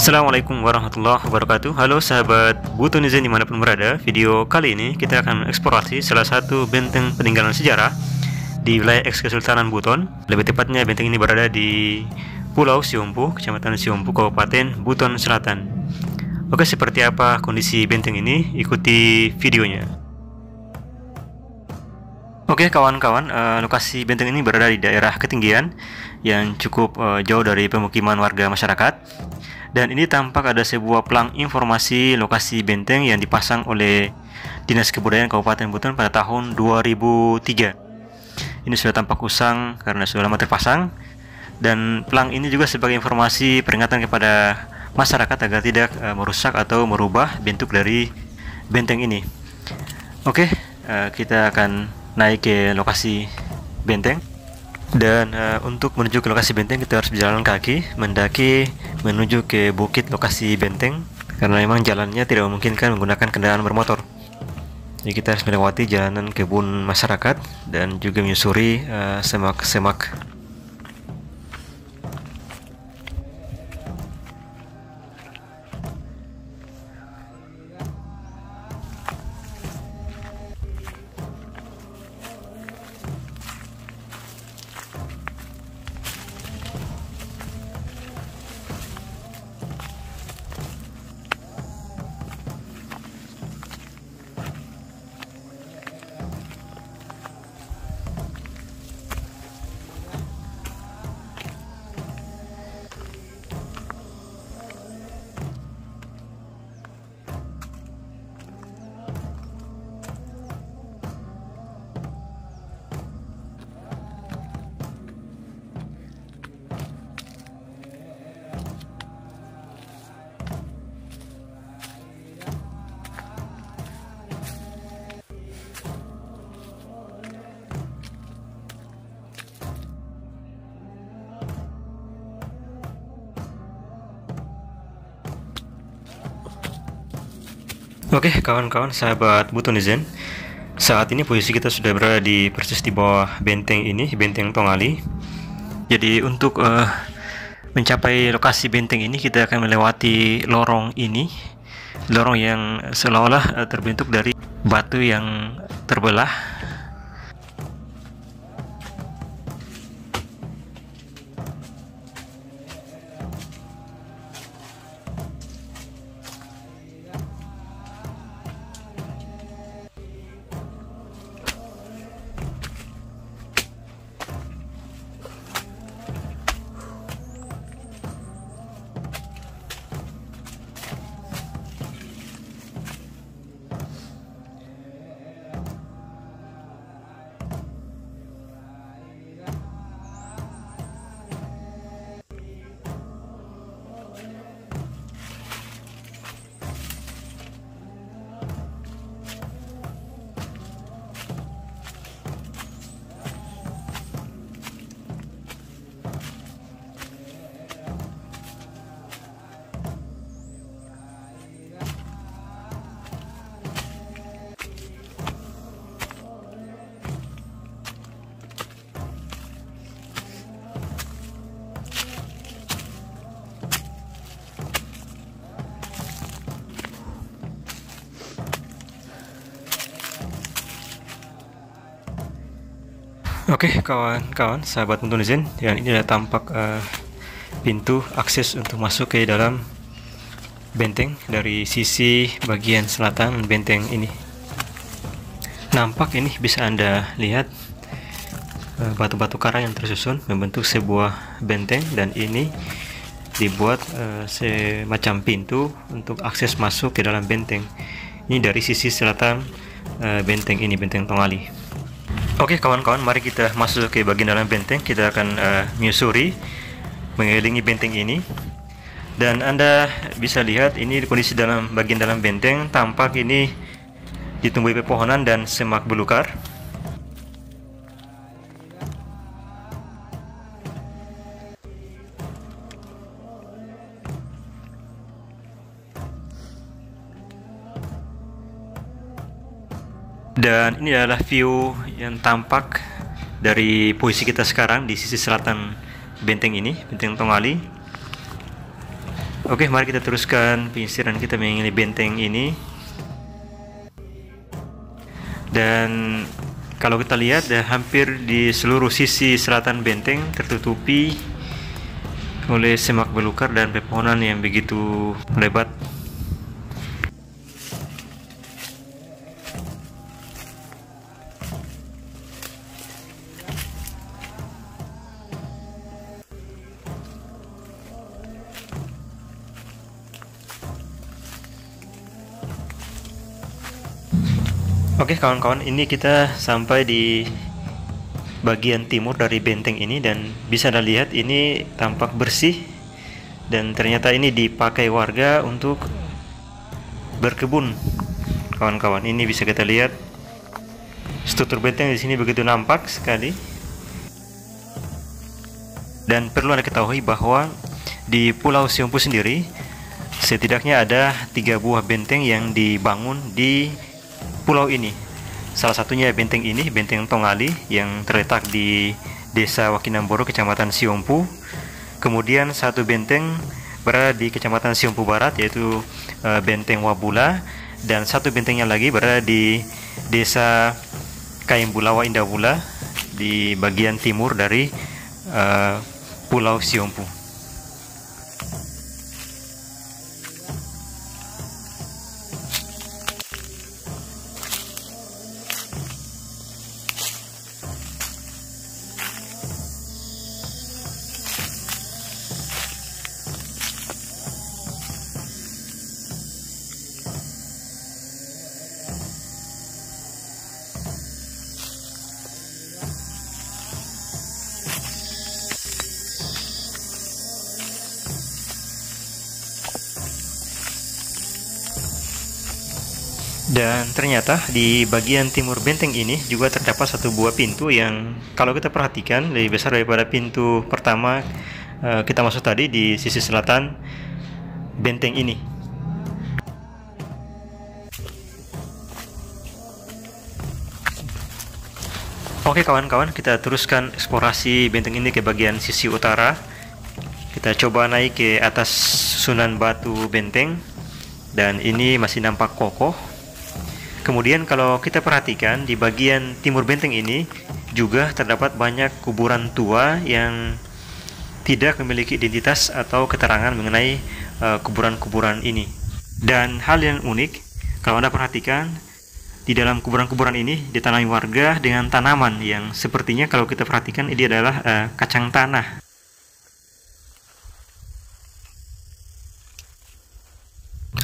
Assalamualaikum warahmatullahi wabarakatuh. Halo sahabat Butonizen dimanapun berada. Video kali ini kita akan eksplorasi salah satu benteng peninggalan sejarah di wilayah eks Kesultanan Buton. Lebih tepatnya benteng ini berada di Pulau Siompu, Kecamatan Siompu, Kabupaten Buton Selatan. Oke, seperti apa kondisi benteng ini? Ikuti videonya. Oke kawan-kawan, lokasi benteng ini berada di daerah ketinggian yang cukup jauh dari pemukiman warga masyarakat. Dan ini tampak ada sebuah pelang informasi lokasi benteng yang dipasang oleh Dinas Kebudayaan Kabupaten Buton pada tahun 2003. Ini sudah tampak usang karena sudah lama terpasang. Dan pelang ini juga sebagai informasi peringatan kepada masyarakat agar tidak merusak atau merubah bentuk dari benteng ini. Oke, kita akan naik ke lokasi benteng. Dan untuk menuju ke lokasi benteng kita harus berjalan kaki mendaki menuju ke bukit lokasi benteng, karena memang jalannya tidak memungkinkan menggunakan kendaraan bermotor. Jadi kita harus melewati jalanan kebun masyarakat dan juga menyusuri semak-semak. Oke kawan-kawan sahabat Butonizen, saat ini posisi kita sudah berada di persis di bawah benteng ini, benteng Tongali. Jadi untuk mencapai lokasi benteng ini kita akan melewati lorong ini, lorong yang seolah-olah terbentuk dari batu yang terbelah. Oke kawan-kawan sahabat Butonizen, yang ini adalah tampak pintu akses untuk masuk ke dalam benteng dari sisi bagian selatan benteng ini. Nampak ini bisa Anda lihat batu-batu karang yang tersusun membentuk sebuah benteng, dan ini dibuat semacam pintu untuk akses masuk ke dalam benteng. Ini dari sisi selatan benteng ini, benteng Tongali. Oke kawan-kawan, mari kita masuk ke bagian dalam benteng. Kita akan menyusuri mengelilingi benteng ini, dan Anda bisa lihat ini kondisi dalam bagian dalam benteng. Tampak ini ditumbuhi pepohonan dan semak belukar. Dan ini adalah view yang tampak dari posisi kita sekarang di sisi selatan benteng ini, benteng Tongali. Oke, mari kita teruskan penyisiran kita mengenai benteng ini. Dan kalau kita lihat, hampir di seluruh sisi selatan benteng tertutupi oleh semak belukar dan pepohonan yang begitu lebat. Oke kawan-kawan, ini kita sampai di bagian timur dari benteng ini, dan bisa Anda lihat ini tampak bersih, dan ternyata ini dipakai warga untuk berkebun. Kawan-kawan, ini bisa kita lihat struktur benteng di sini begitu nampak sekali. Dan perlu Anda ketahui bahwa di Pulau Siompu sendiri setidaknya ada 3 buah benteng yang dibangun di pulau ini. Salah satunya benteng ini, Benteng Tongali, yang terletak di Desa Wakinamboro, Kecamatan Siompu. Kemudian satu benteng berada di Kecamatan Siompu Barat, yaitu Benteng Wabula, dan satu bentengnya lagi berada di Desa Kaimbulawa Indabula di bagian timur dari Pulau Siompu. Dan ternyata di bagian timur benteng ini juga terdapat satu buah pintu yang kalau kita perhatikan lebih besar daripada pintu pertama kita masuk tadi di sisi selatan benteng ini. Oke kawan-kawan, kita teruskan eksplorasi benteng ini ke bagian sisi utara. Kita coba naik ke atas susunan batu benteng, dan ini masih nampak kokoh. Kemudian kalau kita perhatikan di bagian timur benteng ini juga terdapat banyak kuburan tua yang tidak memiliki identitas atau keterangan mengenai kuburan-kuburan ini. Dan hal yang unik, kalau Anda perhatikan, di dalam kuburan-kuburan ini ditanami warga dengan tanaman yang sepertinya kalau kita perhatikan ini adalah kacang tanah.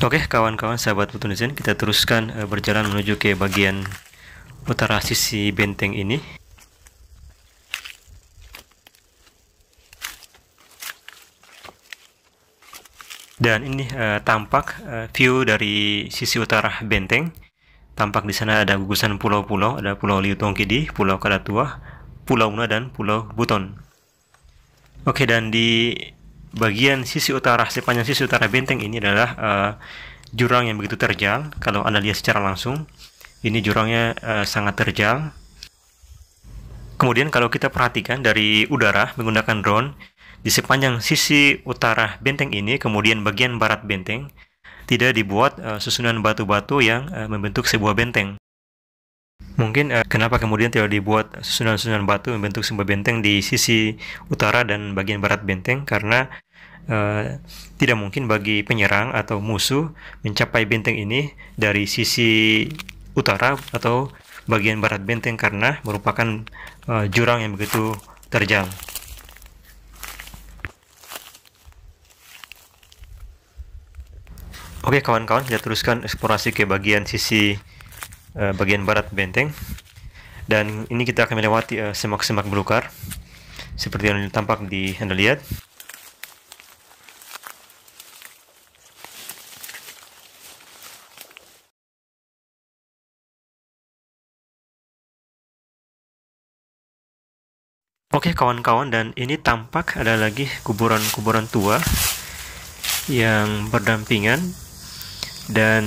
Oke kawan-kawan, sahabat Putunisen, kita teruskan berjalan menuju ke bagian utara sisi benteng ini. Dan ini tampak view dari sisi utara benteng. Tampak di sana ada gugusan pulau-pulau, ada Pulau Liutongkidi, Pulau Kadatua, Pulau Una, dan Pulau Buton. Oke, dan di bagian sisi utara, sepanjang sisi utara benteng ini adalah jurang yang begitu terjal. Kalau Anda lihat secara langsung, ini jurangnya sangat terjal. Kemudian kalau kita perhatikan dari udara menggunakan drone, di sepanjang sisi utara benteng ini, kemudian bagian barat benteng, tidak dibuat susunan batu-batu yang membentuk sebuah benteng. Mungkin kenapa kemudian tidak dibuat susunan-susunan batu membentuk sebuah benteng di sisi utara dan bagian barat benteng, karena tidak mungkin bagi penyerang atau musuh mencapai benteng ini dari sisi utara atau bagian barat benteng karena merupakan jurang yang begitu terjal. Oke kawan-kawan, kita teruskan eksplorasi ke bagian sisi bagian barat benteng, dan ini kita akan melewati semak-semak belukar seperti yang tampak di Anda lihat. Oke kawan-kawan, dan ini tampak ada lagi kuburan-kuburan tua yang berdampingan dan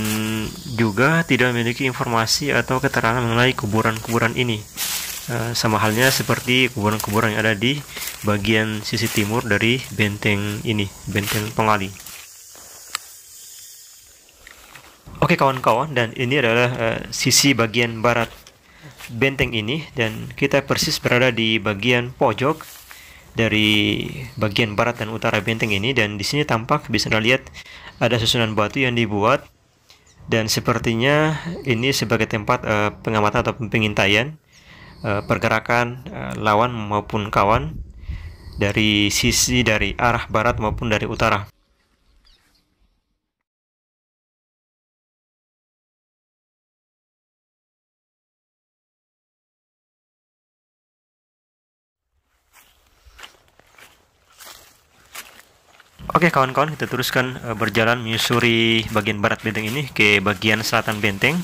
juga tidak memiliki informasi atau keterangan mengenai kuburan-kuburan ini. Sama halnya seperti kuburan-kuburan yang ada di bagian sisi timur dari benteng ini, Benteng Tongali. Oke kawan-kawan, dan ini adalah sisi bagian barat benteng ini, dan kita persis berada di bagian pojok dari bagian barat dan utara benteng ini. Dan di sini tampak bisa Anda lihat ada susunan batu yang dibuat, dan sepertinya ini sebagai tempat pengamatan atau pengintaian pergerakan lawan maupun kawan dari sisi dari arah barat maupun dari utara. Oke kawan-kawan, kita teruskan berjalan menyusuri bagian barat benteng ini ke bagian selatan benteng.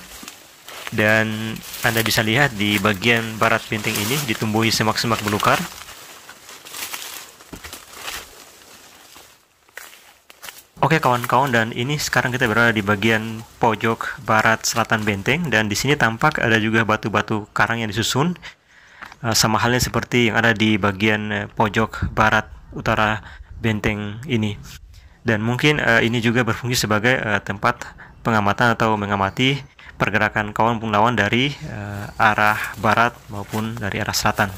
Dan Anda bisa lihat di bagian barat benteng ini ditumbuhi semak-semak belukar. Oke kawan-kawan, dan ini sekarang kita berada di bagian pojok barat selatan benteng, dan di sini tampak ada juga batu-batu karang yang disusun sama halnya seperti yang ada di bagian pojok barat utara benteng ini. Dan mungkin ini juga berfungsi sebagai tempat pengamatan atau mengamati pergerakan kawan pun lawan dari arah barat maupun dari arah selatan.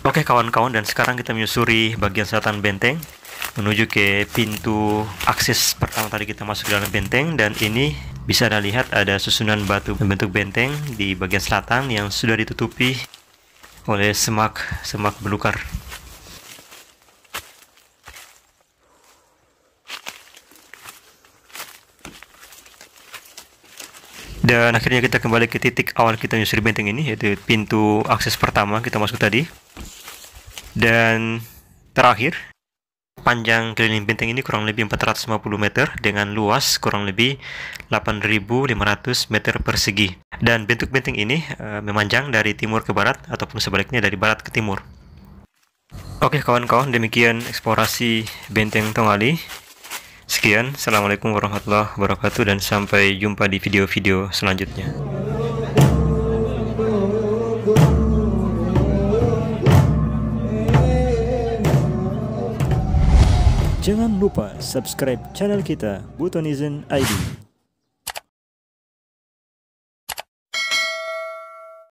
Oke kawan-kawan, dan sekarang kita menyusuri bagian selatan benteng menuju ke pintu akses pertama tadi kita masuk ke dalam benteng. Dan ini bisa Anda lihat ada susunan batu membentuk benteng di bagian selatan yang sudah ditutupi oleh semak belukar. Dan akhirnya kita kembali ke titik awal kita menyusuri benteng ini, yaitu pintu akses pertama kita masuk tadi. Dan terakhir, panjang keliling benteng ini kurang lebih 450 meter dengan luas kurang lebih 8.500 meter persegi. Dan bentuk benteng ini memanjang dari timur ke barat ataupun sebaliknya dari barat ke timur. Oke kawan-kawan, demikian eksplorasi benteng Tongali. Sekian, assalamualaikum warahmatullahi wabarakatuh, dan sampai jumpa di video-video selanjutnya. Jangan lupa subscribe channel kita Butonizen ID.